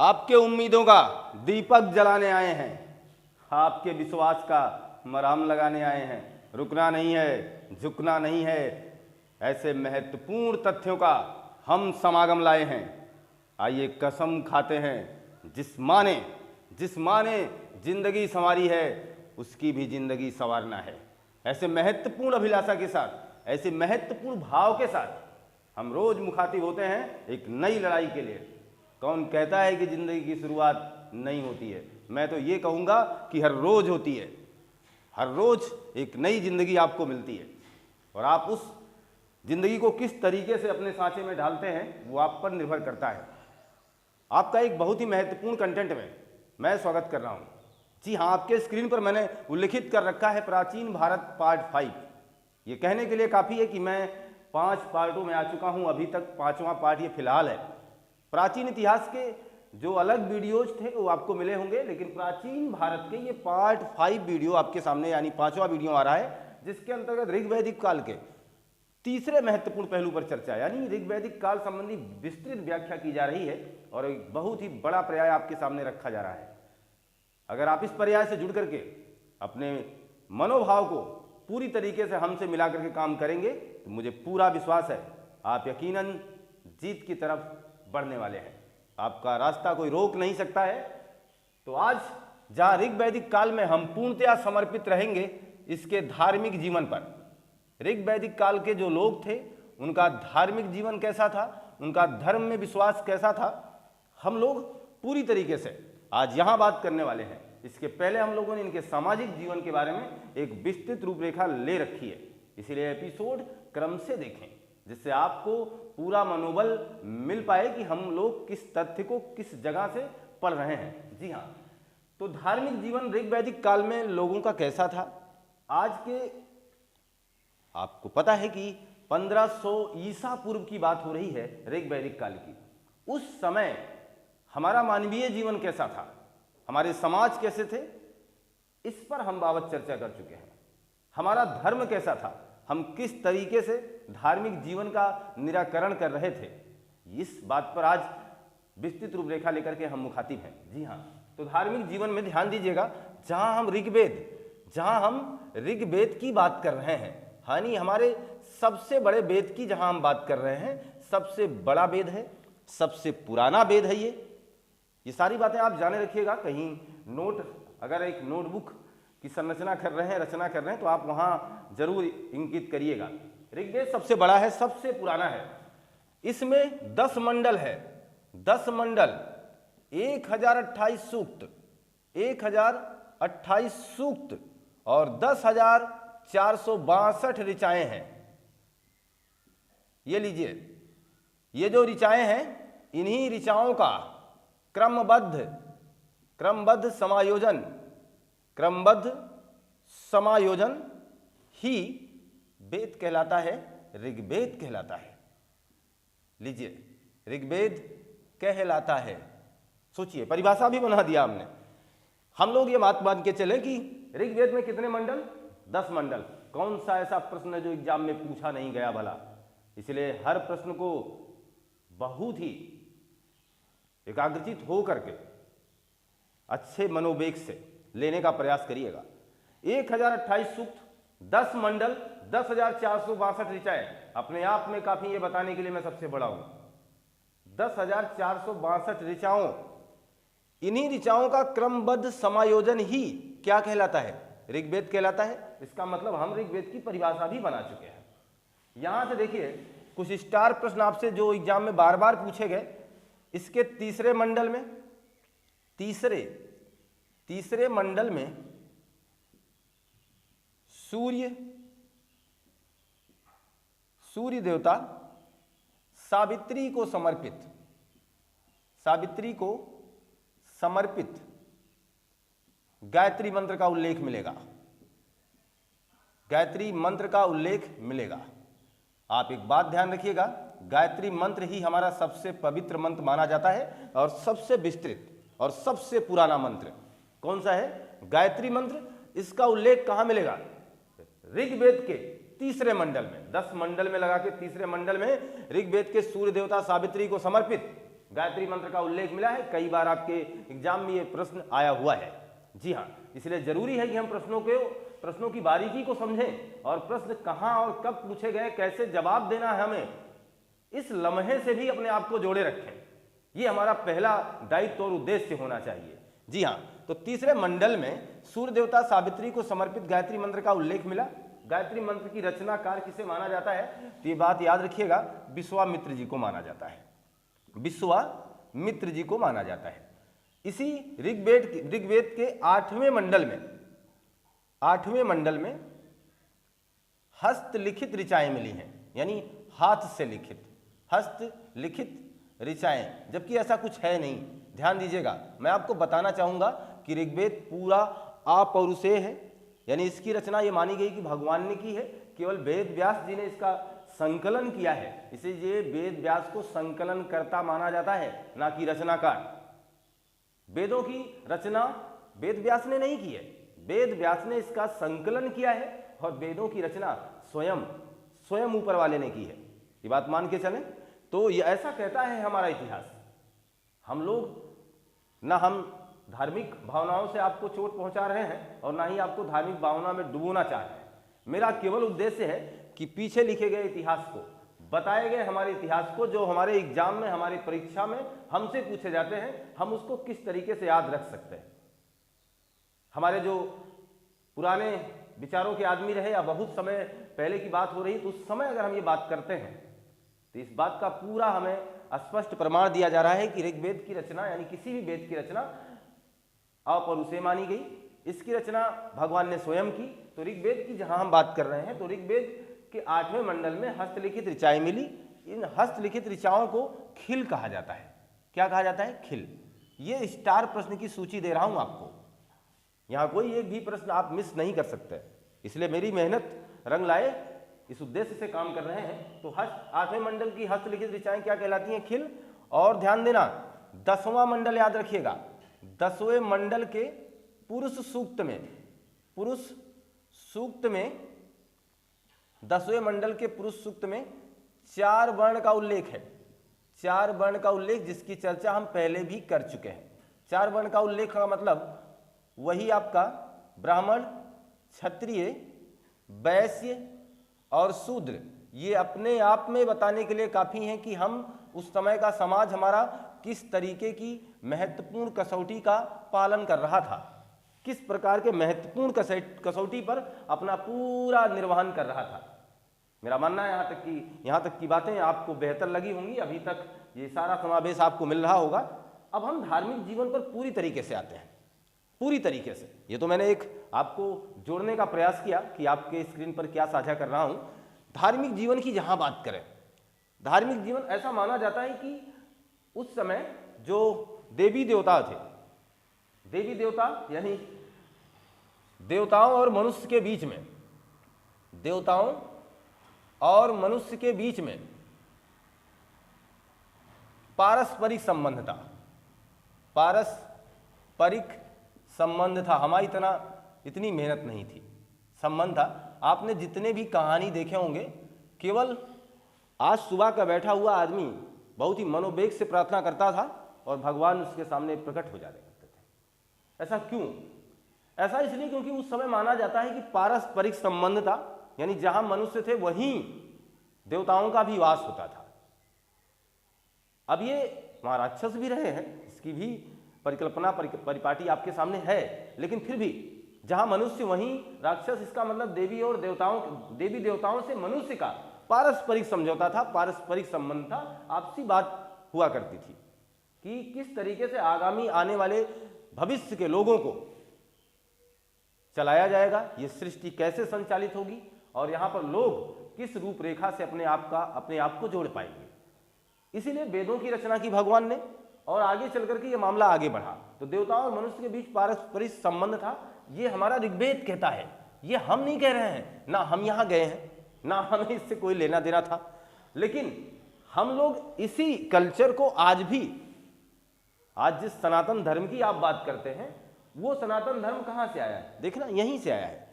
आपके उम्मीदों का दीपक जलाने आए हैं, आपके विश्वास का मरहम लगाने आए हैं। रुकना नहीं है, झुकना नहीं है, ऐसे महत्वपूर्ण तथ्यों का हम समागम लाए हैं। आइए कसम खाते हैं, जिस माँ ने जिंदगी संवारी है उसकी भी जिंदगी संवारना है। ऐसे महत्वपूर्ण अभिलाषा के साथ, ऐसे महत्वपूर्ण भाव के साथ हम रोज मुखातिब होते हैं एक नई लड़ाई के लिए। कौन कहता है कि जिंदगी की शुरुआत नहीं होती है? मैं तो ये कहूँगा कि हर रोज होती है। हर रोज एक नई जिंदगी आपको मिलती है और आप उस जिंदगी को किस तरीके से अपने सांचे में ढालते हैं वो आप पर निर्भर करता है। आपका एक बहुत ही महत्वपूर्ण कंटेंट में मैं स्वागत कर रहा हूँ। जी हाँ, आपके स्क्रीन पर मैंने उल्लिखित कर रखा है प्राचीन भारत पार्ट 5। ये कहने के लिए काफ़ी है कि मैं 5 पार्टों में आ चुका हूँ, अभी तक 5वां पार्ट ये फिलहाल है। प्राचीन इतिहास के जो अलग वीडियोज थे वो आपको मिले होंगे, लेकिन प्राचीन भारत के ये पार्ट 5 वीडियो आपके सामने यानी 5वां वीडियो आ रहा है, जिसके अंतर्गत ऋग्वैदिक काल के तीसरे महत्वपूर्ण पहलू पर चर्चा यानी ऋग्वैदिक काल संबंधी विस्तृत व्याख्या की जा रही है और एक बहुत ही बड़ा पर्याय आपके सामने रखा जा रहा है। अगर आप इस पर्याय से जुड़ करके अपने मनोभाव को पूरी तरीके से हमसे मिला करके काम करेंगे तो मुझे पूरा विश्वास है आप यकीनन जीत की तरफ बढ़ने वाले हैं। आपका रास्ता कोई रोक नहीं सकता है। तो आज जहां ऋग्वैदिक काल में हम पूर्णतया समर्पित रहेंगे इसके धार्मिक जीवन पर। ऋग्वैदिक काल के जो लोग थे उनका धार्मिक जीवन कैसा था, उनका धर्म में विश्वास कैसा था, हम लोग पूरी तरीके से आज यहां बात करने वाले हैं। इसके पहले हम लोगों ने इनके सामाजिक जीवन के बारे में एक विस्तृत रूपरेखा ले रखी है, इसीलिए एपिसोड क्रम से देखें जिससे आपको पूरा मनोबल मिल पाए कि हम लोग किस तथ्य को किस जगह से पढ़ रहे हैं। जी हाँ, तो धार्मिक जीवन ऋग्वैदिक काल में लोगों का कैसा था? आज के आपको पता है कि 1500 ईसा पूर्व की बात हो रही है ऋग्वैदिक काल की। उस समय हमारा मानवीय जीवन कैसा था, हमारे समाज कैसे थे, इस पर हम बाबत चर्चा कर चुके हैं। हमारा धर्म कैसा था, हम किस तरीके से धार्मिक जीवन का निराकरण कर रहे थे, इस बात पर आज विस्तृत रूपरेखा लेकर के हम मुखातिब हैं। जी हाँ, तो धार्मिक जीवन में ध्यान दीजिएगा, जहां हम ऋग्वेद की बात कर रहे हैं, यानी हमारे सबसे बड़े वेद की जहां हम बात कर रहे हैं, सबसे बड़ा वेद है, सबसे पुराना वेद है ये सारी बातें आप जाने रखिएगा। कहीं नोट, अगर एक नोटबुक की रचना कर रहे हैं तो आप वहां जरूर इंकित करिएगा। ऋग्वेद सबसे बड़ा है, सबसे पुराना है। इसमें 10 मंडल है, 10 मंडल, 1028 सूक्त, 1028 सूक्त और 10,462 ऋचाएं हैं। ये लीजिए, ये जो ऋचाएं हैं, इन्हीं ऋचाओं का क्रमबद्ध समायोजन ही वेद कहलाता है, ऋग्वेद कहलाता है। लीजिए, ऋग्वेद कहलाता है। सोचिए, परिभाषा भी बना दिया हमने। हम लोग ये बात मान के चले कि ऋग्वेद में कितने मंडल? 10 मंडल। कौन सा ऐसा प्रश्न है जो एग्जाम में पूछा नहीं गया भला? इसलिए हर प्रश्न को बहुत ही एकाग्रचित हो करके अच्छे मनोवेग से लेने का प्रयास करिएगा। 1028 सूक्त, 10 मंडल, 10,462 ऋचाएं, अपने आप में काफी ये बताने के लिए मैं सबसे बड़ा हूं। 10,462 ऋचाओं, इन्हीं ऋचाओं का क्रमबद्ध समायोजन ही क्या कहलाता है? ऋग्वेद कहलाता है। इसका मतलब हम ऋग्वेद की परिभाषा भी बना चुके हैं। यहां से देखिए, कुछ स्टार प्रश्न आपसे जो एग्जाम में बार बार पूछे गए। इसके तीसरे मंडल में, तीसरे मंडल में सूर्य देवता सावित्री को समर्पित गायत्री मंत्र का उल्लेख मिलेगा। गायत्री मंत्र का उल्लेख मिलेगा। आप एक बात ध्यान रखिएगा, गायत्री मंत्र ही हमारा सबसे पवित्र मंत्र माना जाता है और सबसे विस्तृत और सबसे पुराना मंत्र कौन सा है? गायत्री मंत्र। इसका उल्लेख कहां मिलेगा? ऋग्वेद के तीसरे मंडल में। 10 मंडल में लगा के तीसरे मंडल में ऋग्वेद के सूर्य देवता सावित्री को समर्पित गायत्री मंत्र का उल्लेख मिला है, कई बार आपके एग्जाम में ये प्रश्न आया हुआ है। जी हाँ, इसलिए जरूरी है कि हम प्रश्नों की बारीकी को समझें और प्रश्न कहाँ और कब पूछे गए, कैसे जवाब देना है, हमें इस लम्हे से भी अपने आप को जोड़े रखें। ये हमारा पहला दायित्व और उद्देश्य होना चाहिए। जी हाँ, तो तीसरे मंडल में सूर्य देवता सावित्री को समर्पित गायत्री मंत्र का उल्लेख मिला। गायत्री मंत्र की रचनाकार किसे माना जाता है, तो ये बात याद रखिएगा, विश्वामित्र जी को माना जाता है। विश्वामित्र जी को माना जाता है। इसी ऋग्वेद के 8वें मंडल में हस्तलिखित ऋचाएं मिली हैं, यानी हाथ से लिखित, हस्तलिखित ऋचाएं, जबकि ऐसा कुछ है नहीं। ध्यान दीजिएगा, मैं आपको बताना चाहूंगा कि ऋग्वेद पूरा अपौरुषेय है, यानी इसकी रचना ये मानी गई कि भगवान ने की है। केवल वेद व्यास जी ने इसका संकलन किया है, इसलिए वेद व्यास को संकलन कर्ता माना जाता है, ना कि रचनाकार। वेदों की रचना वेद व्यास ने नहीं की है, वेद व्यास ने इसका संकलन किया है और वेदों की रचना स्वयं ऊपर वाले ने की है। ये बात मान के चलें तो ये ऐसा कहता है हमारा इतिहास। हम लोग ना हम धार्मिक भावनाओं से आपको चोट पहुंचा रहे हैं और ना ही आपको धार्मिक भावना में डुबोना चाह रहे हैं। मेरा केवल उद्देश्य है कि पीछे लिखे गए इतिहास को, बताए गए हमारे इतिहास को, जो हमारे एग्जाम में, हमारी परीक्षा में हमसे पूछे जाते हैं, हम उसको किस तरीके से याद रख सकते हैं। हमारे जो पुराने विचारों के आदमी रहे या बहुत समय पहले की बात हो रही, तो उस समय अगर हम ये बात करते हैं तो इस बात का पूरा हमें स्पष्ट प्रमाण दिया जा रहा है कि ऋग्वेद की रचना, यानी किसी भी वेद की रचना अपौरुषेय मानी गई। इसकी रचना भगवान ने स्वयं की। तो ऋग्वेद की जहां हम बात कर रहे हैं, तो ऋग्वेद के 8वें मंडल में हस्तलिखित ऋचाएं मिली। इन हस्तलिखित ऋचाओं को खिल कहा जाता है। क्या कहा जाता है? खिल। ये स्टार प्रश्न की सूची दे रहा हूं आपको, यहां कोई एक भी प्रश्न आप मिस नहीं कर सकते, इसलिए मेरी मेहनत रंग लाए, इस उद्देश्य से काम कर रहे हैं। तो 8वें मंडल की हस्तलिखित ऋचाएं क्या कहलाती हैं? खिल। और ध्यान देना, 10वां मंडल याद रखिएगा, 10वें मंडल के पुरुष सूक्त में 10वें मंडल के पुरुष सूक्त में 4 वर्ण का उल्लेख है। 4 वर्ण का उल्लेख, जिसकी चर्चा हम पहले भी कर चुके हैं। 4 वर्ण का उल्लेख का मतलब वही आपका ब्राह्मण, क्षत्रिय, वैश्य और शूद्र। ये अपने आप में बताने के लिए काफी हैं कि हम उस समय का समाज हमारा किस तरीके की महत्वपूर्ण कसौटी का पालन कर रहा था, किस प्रकार के महत्वपूर्ण कसौटी पर अपना पूरा निर्वहन कर रहा था। मेरा मानना है यहाँ तक की बातें आपको बेहतर लगी होंगी, अभी तक ये सारा समावेश आपको मिल रहा होगा। अब हम धार्मिक जीवन पर पूरी तरीके से आते हैं, पूरी तरीके से। ये तो मैंने एक आपको जोड़ने का प्रयास किया कि आपके स्क्रीन पर क्या साझा कर रहा हूं। धार्मिक जीवन की जहां बात करें, धार्मिक जीवन ऐसा माना जाता है कि उस समय जो देवी देवता थे, देवी देवता यानी देवताओं और मनुष्य के बीच में, देवताओं और मनुष्य के बीच में पारस्परिक संबंध था, पारस्परिक संबंध था। हमारी इतनी मेहनत नहीं थी, संबंध था। आपने जितने भी कहानी देखे होंगे, केवल आज सुबह का बैठा हुआ आदमी बहुत ही मनोवेग से प्रार्थना करता था और भगवान उसके सामने प्रकट हो जाते करते थे। ऐसा क्यों? ऐसा इसलिए क्योंकि उस समय माना जाता है कि पारस्परिक संबंध था, यानी जहां मनुष्य थे वहीं देवताओं का भी वास होता था। अब ये वहां राक्षस भी रहे हैं, इसकी भी परिकल्पना परिपाटी आपके सामने है, लेकिन फिर भी जहां मनुष्य वहीं राक्षस। इसका मतलब देवी देवताओं से मनुष्य का पारस्परिक समझौता था, पारस्परिक संबंध था, आपसी बात हुआ करती थी कि किस तरीके से आगामी आने वाले भविष्य के लोगों को चलाया जाएगा, ये सृष्टि कैसे संचालित होगी और यहाँ पर लोग किस रूपरेखा से अपने आप को जोड़ पाएंगे। इसीलिए वेदों की रचना की भगवान ने, और आगे चल करके ये मामला आगे बढ़ा। तो देवताओं और मनुष्य के बीच पारस्परिक संबंध था, ये हमारा ऋग्वेद कहता है, ये हम नहीं कह रहे हैं, ना हम यहाँ गए हैं, ना हमें इससे कोई लेना देना था। लेकिन हम लोग इसी कल्चर को आज जिस सनातन धर्म की आप बात करते हैं, वो सनातन धर्म कहाँ से आया है? देखना, यहीं से आया है।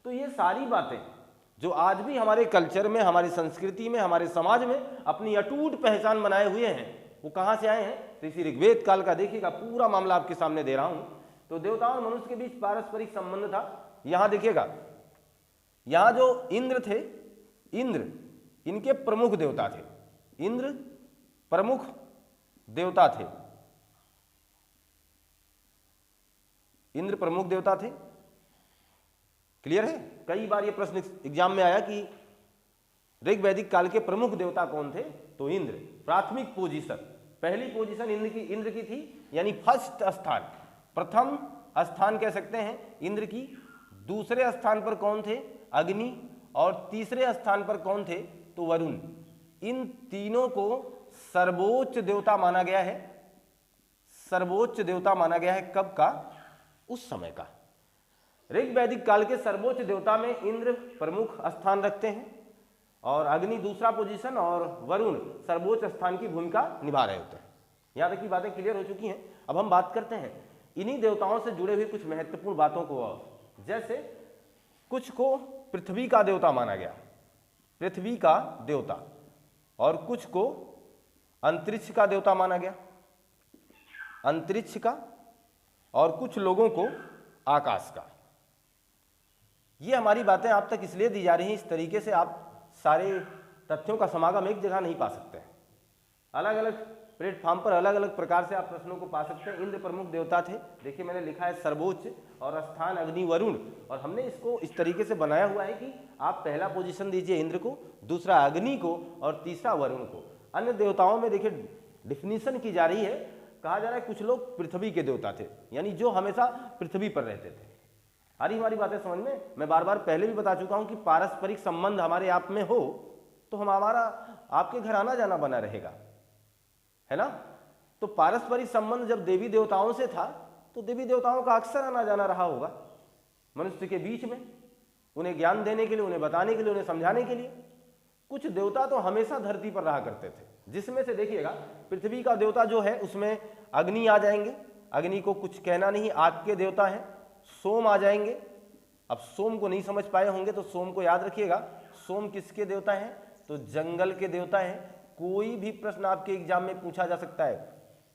तो ये सारी बातें जो आज भी हमारे कल्चर में, हमारी संस्कृति में, हमारे समाज में अपनी अटूट पहचान बनाए हुए हैं, वो कहाँ से आए हैं? तो इसी ऋग्वेद काल का देखिएगा, पूरा मामला आपके सामने दे रहा हूं। तो देवताओं और मनुष्य के बीच पारस्परिक संबंध था। यहां देखिएगा, यहां जो इंद्र थे, इंद्र इनके प्रमुख देवता थे, इंद्र प्रमुख देवता थे, इंद्र प्रमुख देवता थे। क्लियर है? कई बार ये प्रश्न एग्जाम में आया कि ऋग्वैदिक काल के प्रमुख देवता कौन थे, तो इंद्र। प्राथमिक पोजीशन, पहली पोजीशन इंद्र की थी, यानी फर्स्ट स्थान, प्रथम स्थान कह सकते हैं इंद्र की। दूसरे स्थान पर कौन थे? अग्नि। और तीसरे स्थान पर कौन थे? तो वरुण। इन तीनों को सर्वोच्च देवता माना गया है। सर्वोच्च देवता माना गया है कब का? उस समय का। ऋग्वैदिक काल के सर्वोच्च देवता में इंद्र प्रमुख स्थान रखते हैं और अग्नि दूसरा पोजीशन और वरुण सर्वोच्च स्थान की भूमिका निभा रहे होते हैं। यहां तक की बातें क्लियर हो चुकी हैं। अब हम बात करते हैं इन्हीं देवताओं से जुड़े हुए कुछ महत्वपूर्ण बातों को। और जैसे कुछ को पृथ्वी का देवता माना गया, पृथ्वी का देवता, और कुछ को अंतरिक्ष का देवता माना गया, अंतरिक्ष का, और कुछ लोगों को आकाश का। ये हमारी बातें आप तक इसलिए दी जा रही हैं, इस तरीके से आप सारे तथ्यों का समागम एक जगह नहीं पा सकते हैं। अलग अलग प्लेटफॉर्म पर अलग अलग प्रकार से आप प्रश्नों को पा सकते हैं। इंद्र प्रमुख देवता थे, देखिए मैंने लिखा है सर्वोच्च, और स्थान अग्नि वरुण, और हमने इसको इस तरीके से बनाया हुआ है कि आप पहला पोजीशन दीजिए इंद्र को, दूसरा अग्नि को, और तीसरा वरुण को। अन्य देवताओं में देखिए डिफिनीशन की जा रही है, कहा जा रहा है कुछ लोग पृथ्वी के देवता थे, यानी जो हमेशा पृथ्वी पर रहते थे। हमारी बातें समझ में, मैं बार बार पहले भी बता चुका हूं कि पारस्परिक संबंध हमारे आप में हो तो हमारा आपके घर आना जाना बना रहेगा, है ना। तो पारस्परिक संबंध जब देवी देवताओं से था तो देवी देवताओं का अक्सर आना जाना रहा होगा मनुष्य के बीच में, उन्हें ज्ञान देने के लिए, उन्हें बताने के लिए, उन्हें समझाने के लिए। कुछ देवता तो हमेशा धरती पर रहा करते थे, जिसमें से देखिएगा पृथ्वी का देवता जो है उसमें अग्नि आ जाएंगे, अग्नि को कुछ कहना नहीं, आग के देवता है। सोम आ जाएंगे। अब सोम को नहीं समझ पाए होंगे तो सोम को याद रखिएगा, सोम किसके देवता है? तो जंगल के देवता है। कोई भी प्रश्न आपके एग्जाम में पूछा जा सकता है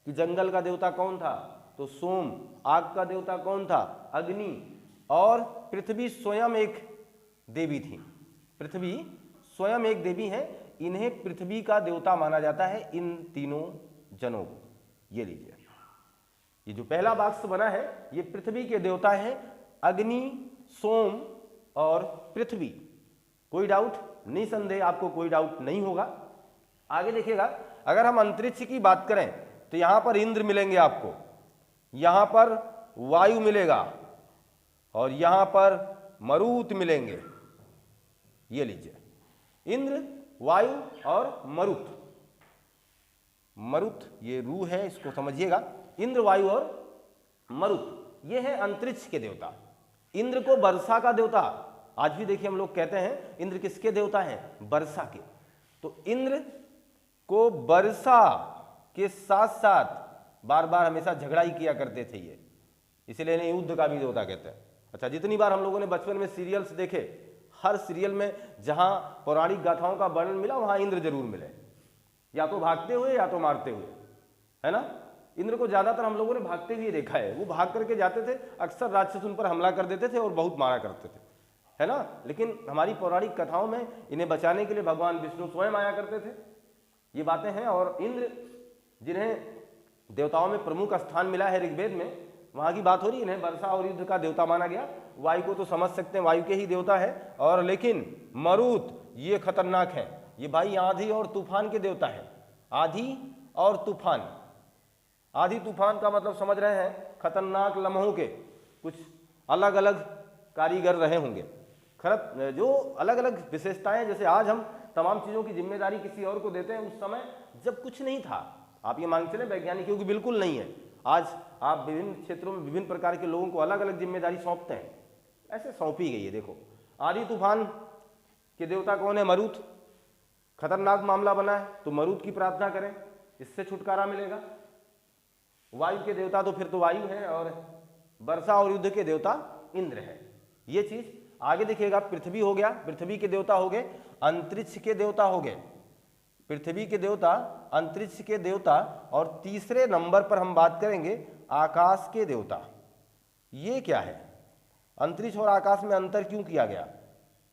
कि जंगल का देवता कौन था, तो सोम। आग का देवता कौन था? अग्नि। और पृथ्वी स्वयं एक देवी थी, पृथ्वी स्वयं एक देवी है। इन्हें पृथ्वी का देवता माना जाता है, इन तीनों जनों को। ये लीजिए, ये जो पहला बॉक्स बना है ये पृथ्वी के देवता है, अग्नि, सोम और पृथ्वी। कोई डाउट? निसंदेह आपको कोई डाउट नहीं होगा। आगे देखिएगा, अगर हम अंतरिक्ष की बात करें तो यहां पर इंद्र मिलेंगे आपको, यहां पर वायु मिलेगा और यहां पर मरुत मिलेंगे। ये लीजिए, इंद्र, वायु और मरुत। मरुत ये रू है, इसको समझिएगा। इंद्र, वायु और मरुत ये है अंतरिक्ष के देवता। इंद्र को वर्षा का देवता, आज भी देखिए हम लोग कहते हैं इंद्र किसके देवता हैं? वर्षा के। तो इंद्र को वर्षा के साथ साथ बार बार हमेशा झगड़ा ही किया करते थे ये, इसीलिए इन्हें युद्ध का भी देवता कहते हैं। अच्छा, जितनी बार हम लोगों ने बचपन में सीरियल्स देखे, हर सीरियल में जहां पौराणिक गाथाओं का वर्णन मिला वहां इंद्र जरूर मिले, या तो भागते हुए या तो मारते हुए, है ना। इंद्र को ज्यादातर हम लोगों ने भागते हुए देखा है। वो भाग करके जाते थे, अक्सर राक्षस उन पर हमला कर देते थे और बहुत मारा करते थे, है ना। लेकिन हमारी पौराणिक कथाओं में इन्हें बचाने के लिए भगवान विष्णु स्वयं आया करते थे। ये बातें हैं। और इंद्र जिन्हें देवताओं में प्रमुख स्थान मिला है ऋग्वेद में, वहां की बात हो रही है, इन्हें वर्षा और युद्ध का देवता माना गया। वायु को तो समझ सकते हैं, वायु के ही देवता है। और लेकिन मरुत ये खतरनाक है, ये भाई आंधी और तूफान के देवता है। आंधी और तूफान, आंधी तूफान का मतलब समझ रहे हैं, खतरनाक लम्हों के कुछ अलग अलग कारीगर रहे होंगे, जो अलग अलग विशेषताएं। जैसे आज हम तमाम चीजों की जिम्मेदारी किसी और को देते हैं, उस समय जब कुछ नहीं था, आप ये मान चले वैज्ञानिकों की बिल्कुल नहीं है। आज आप विभिन्न क्षेत्रों में विभिन्न प्रकार के लोगों को अलग अलग जिम्मेदारी सौंपते हैं, ऐसे सौंपी गई है। देखो, आंधी तूफान के देवता कौन है? मरुत। खतरनाक मामला बना है तो मरुत की प्रार्थना करें, इससे छुटकारा मिलेगा। वायु के देवता तो फिर तो वायु है, और वर्षा और युद्ध के देवता इंद्र है। ये चीज आगे देखिएगा, पृथ्वी हो गया, पृथ्वी के देवता हो गए, अंतरिक्ष के देवता हो गए, पृथ्वी के देवता, अंतरिक्ष के देवता, और तीसरे नंबर पर हम बात करेंगे आकाश के देवता। ये क्या है? अंतरिक्ष और आकाश में अंतर क्यों किया गया?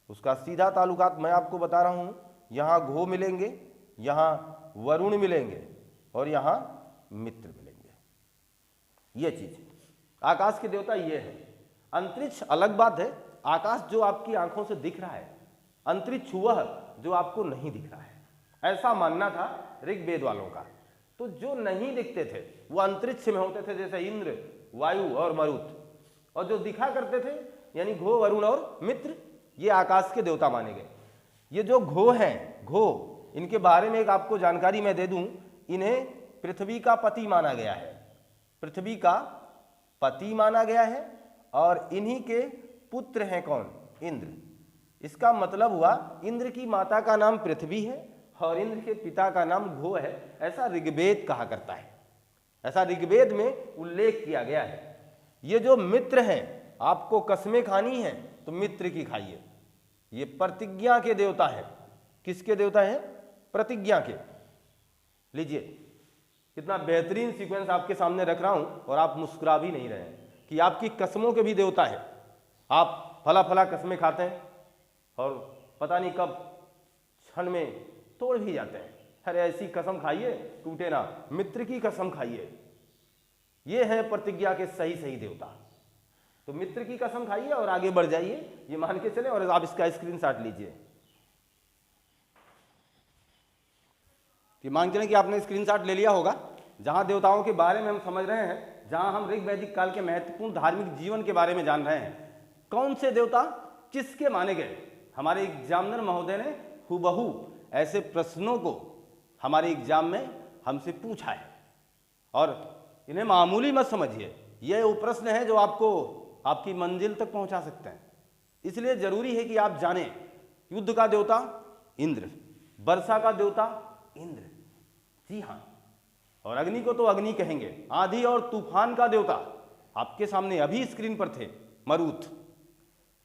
उसका सीधा ताल्लुकात मैं आपको बता रहा हूं। यहाँ घो मिलेंगे, यहाँ वरुण मिलेंगे और यहाँ मित्र मिलेंगे। ये चीज आकाश के देवता ये है। अंतरिक्ष अलग बात है, आकाश जो आपकी आंखों से दिख रहा है, अंतरिक्ष वह जो आपको नहीं दिख रहा है, ऐसा मानना था ऋग्वेद वालों का। तो जो नहीं दिखते थे वो अंतरिक्ष में होते थे, जैसे इंद्र, वायु और मरुत, और जो दिखा करते थे यानी घो, वरुण और मित्र, ये आकाश के देवता माने गए। ये जो घो हैं, घो, इनके बारे में एक आपको जानकारी मैं दे दूं, इन्हें पृथ्वी का पति माना गया है, पृथ्वी का पति माना गया है, और इन्हीं के पुत्र हैं कौन? इंद्र। इसका मतलब हुआ इंद्र की माता का नाम पृथ्वी है और इंद्र के पिता का नाम घो है, ऐसा ऋग्वेद कहा करता है, ऐसा ऋग्वेद में उल्लेख किया गया है। ये जो मित्र हैं, आपको कसमें खानी है तो मित्र की खाइए। ये प्रतिज्ञा के देवता है। किसके देवता हैं? प्रतिज्ञा के। लीजिए, कितना बेहतरीन सीक्वेंस आपके सामने रख रहा हूं और आप मुस्कुरा भी नहीं रहे हैं कि आपकी कसमों के भी देवता है। आप फला फला कसमें खाते हैं और पता नहीं कब क्षण में तोड़ भी जाते हैं। अरे ऐसी कसम खाइए टूटे ना, मित्र की कसम खाइए। ये है प्रतिज्ञा के सही सही देवता। तो मित्र की कसम खाइए और आगे बढ़ जाइए, ये मान के चले, और आप इसका स्क्रीनशॉट लीजिए। ये मान के चलें कि आपने स्क्रीनशॉट ले लिया होगा। जहां देवताओं के बारे में हम समझ रहे हैं, जहां हम ऋग वैदिक काल के महत्वपूर्ण धार्मिक जीवन के बारे में जान रहे हैं, कौन से देवता किसके माने गए। हमारे एग्जामिनर महोदय ने हुबहू ऐसे प्रश्नों को हमारे एग्जाम में हमसे पूछा है, और इन्हें मामूली मत समझिए। ये वो प्रश्न है जो आपको आपकी मंजिल तक पहुंचा सकते हैं। इसलिए जरूरी है कि आप जानें, युद्ध का देवता इंद्र, वर्षा का देवता इंद्र, जी हां, और अग्नि को तो अग्नि कहेंगे। आंधी और तूफान का देवता आपके सामने अभी स्क्रीन पर थे, मरुत।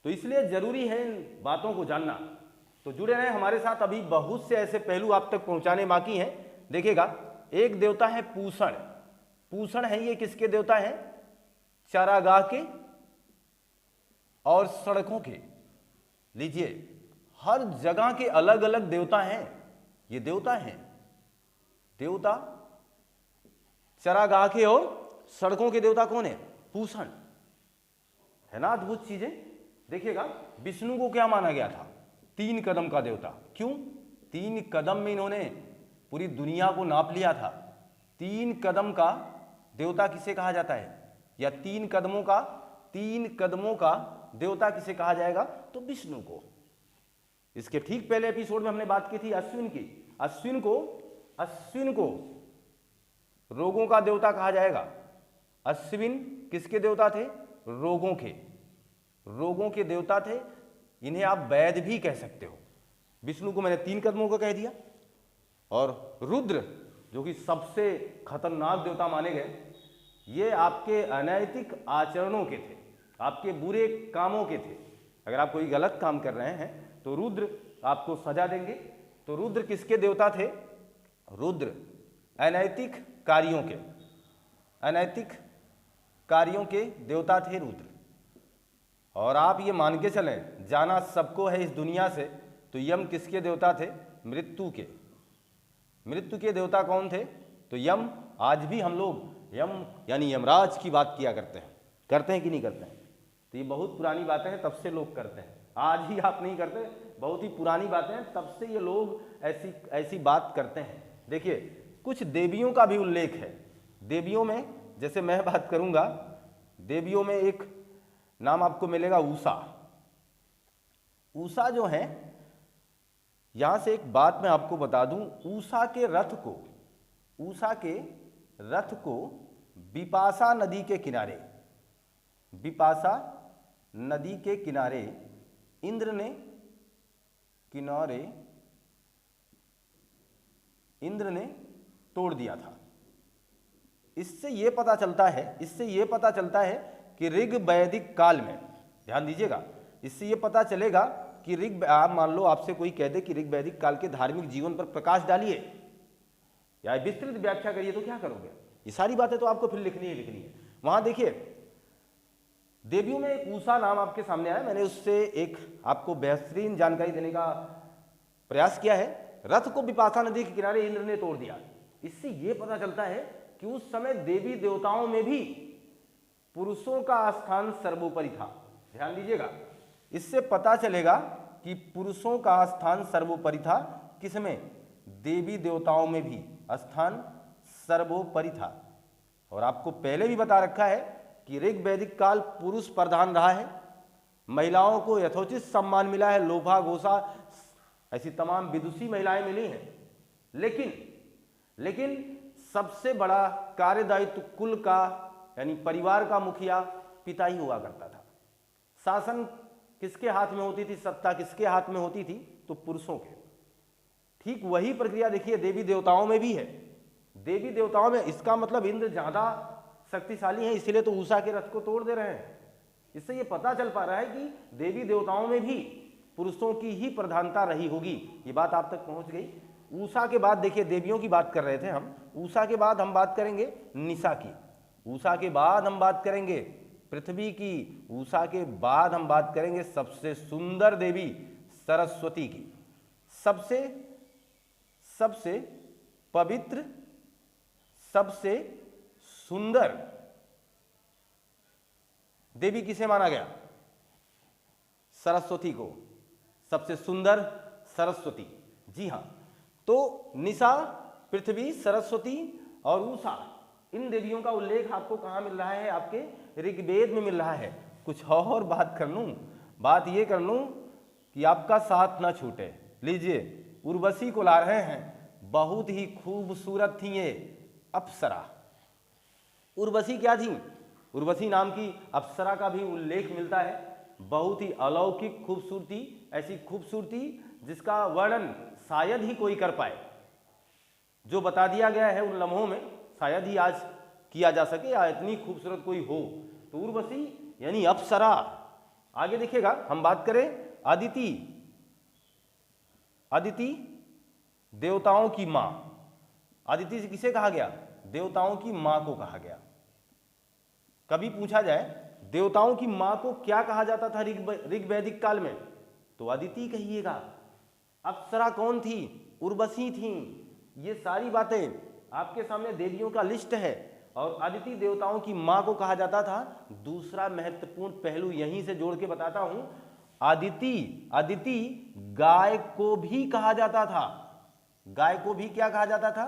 तो इसलिए जरूरी है इन बातों को जानना। तो जुड़े रहें हमारे साथ, अभी बहुत से ऐसे पहलू आप तक पहुंचाने बाकी हैं। देखिएगा, एक देवता है पूषण। पूषण है, ये किसके देवता है? चारागाह के और सड़कों के। लीजिए, हर जगह के अलग अलग देवता हैं। ये देवता हैं, देवता चरागाह के और सड़कों के देवता कौन है? पूषण। है ना अद्भुत चीजें। देखिएगा, विष्णु को क्या माना गया था? 3 कदम का देवता। क्यों? 3 कदम में इन्होंने पूरी दुनिया को नाप लिया था। 3 कदम का देवता किसे कहा जाता है? या 3 कदमों का देवता किसे कहा जाएगा? तो विष्णु को। इसके ठीक पहले एपिसोड में हमने बात की थी अश्विन की। अश्विन को रोगों का देवता कहा जाएगा। अश्विन किसके देवता थे? रोगों के देवता थे। इन्हें आप वैद्य भी कह सकते हो। विष्णु को मैंने 3 कदमों का कह दिया। और रुद्र, जो कि सबसे खतरनाक देवता माने गए, ये आपके अनैतिक आचरणों के थे, आपके बुरे कामों के थे। अगर आप कोई गलत काम कर रहे हैं तो रुद्र आपको सजा देंगे। तो रुद्र किसके देवता थे? रुद्र अनैतिक कार्यों के देवता थे रुद्र। और आप ये मान के चलें, जाना सबको है इस दुनिया से, तो यम किसके देवता थे? मृत्यु के देवता कौन थे? तो यम। आज भी हम लोग यम यानी यमराज की बात किया करते हैं कि नहीं करते हैं? तो ये बहुत पुरानी बातें हैं, तब से लोग करते हैं। आज ही आप नहीं करते, बहुत ही पुरानी बातें हैं, तब से ये लोग ऐसी बात करते हैं। देखिए, कुछ देवियों का भी उल्लेख है। देवियों में जैसे मैं बात करूंगा, देवियों में एक नाम आपको मिलेगा उषा। उषा जो है, यहां से एक बात मैं आपको बता दूं, उषा के रथ को विपाशा नदी के किनारे इंद्र ने तोड़ दिया था। इससे यह पता चलता है कि ऋग वैदिक काल में, ध्यान दीजिएगा, इससे यह पता चलेगा कि आप मान लो आपसे कोई कह दे कि ऋग वैदिक काल के धार्मिक जीवन पर प्रकाश डालिए या विस्तृत व्याख्या करिए, तो क्या करोगे? ये सारी बातें तो आपको फिर लिखनी है। वहां देखिए देवियों में एक उषा नाम आपके सामने आया, मैंने उससे एक आपको बेहतरीन जानकारी देने का प्रयास किया है। रथ को विपाशा नदी के किनारे इंद्र ने तोड़ दिया। इससे यह पता चलता है कि उस समय देवी देवताओं में भी पुरुषों का स्थान सर्वोपरि था। ध्यान दीजिएगा, इससे पता चलेगा कि पुरुषों का स्थान सर्वोपरि था। किसमें? देवी देवताओं में भी स्थान सर्वोपरि था। और आपको पहले भी बता रखा है कि ऋग वैदिक काल पुरुष प्रधान रहा है, महिलाओं को यथोचित सम्मान मिला है, लोभा घोषा ऐसी तमाम विदुषी महिलाएं मिली हैं। लेकिन सबसे बड़ा कार्यदायित्व कुल का यानी परिवार का मुखिया पिता ही हुआ करता था। शासन किसके हाथ में होती थी, सत्ता किसके हाथ में होती थी? तो पुरुषों के। ठीक वही प्रक्रिया देखिए देवी देवताओं में भी है। देवी देवताओं में इसका मतलब इंद्र ज्यादा शक्तिशाली है, इसलिए तो उषा के रथ को तोड़ दे रहे हैं। इससे ये पता चल पा रहा है कि देवी देवताओं में भी पुरुषों की ही प्रधानता रही होगी। ये बात आप तक पहुंच गई। उषा के बाद देखिए देवियों की बात कर रहे थे हम, उषा के बाद हम बात करेंगे निशा की, उषा के बाद हम बात करेंगे पृथ्वी की, उषा के बाद हम बात करेंगे सबसे सुंदर देवी सरस्वती की। सबसे पवित्र, सबसे सुंदर देवी किसे माना गया? सरस्वती को। सबसे सुंदर सरस्वती, जी हां। तो निशा, पृथ्वी, सरस्वती और उषा, इन देवियों का उल्लेख आपको कहां मिल रहा है? आपके ऋग्वेद में मिल रहा है। कुछ और बात ये कर लूं कि आपका साथ ना छूटे। लीजिए उर्वशी को ला रहे हैं, बहुत ही खूबसूरत थी ये अप्सरा। उर्वशी क्या थी? उर्वशी नाम की अप्सरा का भी उल्लेख मिलता है। बहुत ही अलौकिक खूबसूरती, ऐसी खूबसूरती जिसका वर्णन शायद ही कोई कर पाए। जो बता दिया गया है उन लम्हों में शायद ही आज किया जा सके या इतनी खूबसूरत कोई हो। तो उर्वशी यानी अप्सरा। आगे देखिएगा, हम बात करें अदिति। अदिति देवताओं की मां। अदिति से किसे कहा गया? देवताओं की मां को कहा गया। कभी पूछा जाए देवताओं की मां को क्या कहा जाता था ऋग्वैदिक काल में, तो अदिति कहिएगा। अप्सरा कौन थी? उर्वशी थी। ये सारी बातें आपके सामने देवियों का लिस्ट है। और अदिति देवताओं की मां को कहा जाता था। दूसरा महत्वपूर्ण पहलू यहीं से जोड़ के बताता हूं, अदिति गाय को भी कहा जाता था। गाय को भी क्या कहा जाता था?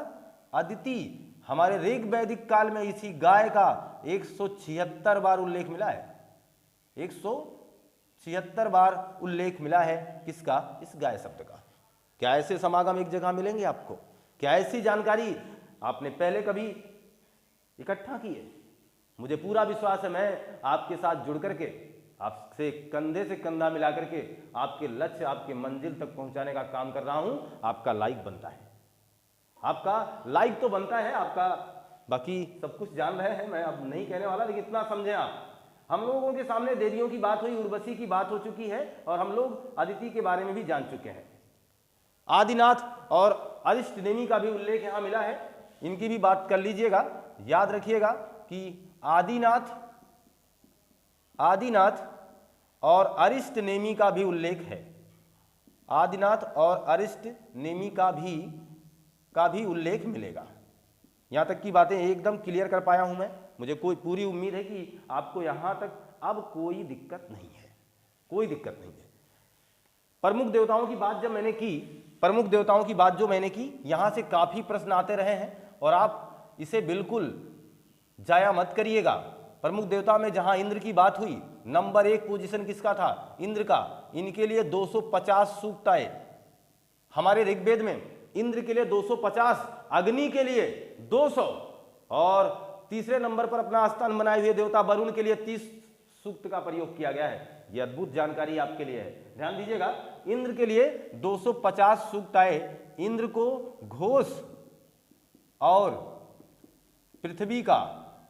अदिति। हमारे ऋग्वैदिक काल में इसी गाय का 176 बार उल्लेख मिला है। 176 बार उल्लेख मिला है। किसका? इस गाय शब्द का। क्या ऐसे समागम एक जगह मिलेंगे आपको? क्या ऐसी जानकारी आपने पहले कभी इकट्ठा की है? मुझे पूरा विश्वास है मैं आपके साथ जुड़ करके, आपसे कंधे से कंधा मिला करके आपके लक्ष्य, आपके मंजिल तक पहुंचाने का काम कर रहा हूं। आपका लाइक बनता है, आपका लाइक तो बनता है आपका। बाकी सब कुछ जान रहे हैं, मैं अब नहीं कहने वाला, लेकिन इतना समझें आप। हम लोगों के सामने देवियों की बात हुई, उर्वशी की बात हो चुकी है और हम लोग अदिति के बारे में भी जान चुके हैं। आदिनाथ और अरिष्ट नेमि का भी उल्लेख यहां मिला है, इनकी भी बात कर लीजिएगा। याद रखिएगा कि आदिनाथ और अरिष्ट नेमि का भी उल्लेख है। आदिनाथ और अरिष्ट नेमि का भी उल्लेख मिलेगा। यहां तक की बातें एकदम क्लियर कर पाया हूं मैं। मुझे कोई पूरी उम्मीद है कि आपको यहां तक अब कोई दिक्कत नहीं है, कोई दिक्कत नहीं है। प्रमुख देवताओं की बात जब मैंने की, प्रमुख देवताओं की बात जो मैंने की, यहां से काफी प्रश्न आते रहे हैं और आप इसे बिल्कुल जाया मत करिएगा। प्रमुख देवता में जहां इंद्र की बात हुई, नंबर 1 पोजीशन किसका था? इंद्र का। इनके लिए 250 सूक्त आए हमारे ऋग्वेद में। इंद्र के लिए 250, अग्नि के लिए 200 और तीसरे नंबर पर अपना स्थान बनाए हुए देवता वरुण के लिए 30 सूक्त का प्रयोग किया गया है। यह अद्भुत जानकारी आपके लिए है, ध्यान दीजिएगा। इंद्र के लिए 250 सूक्त आए। इंद्र को घोष और पृथ्वी का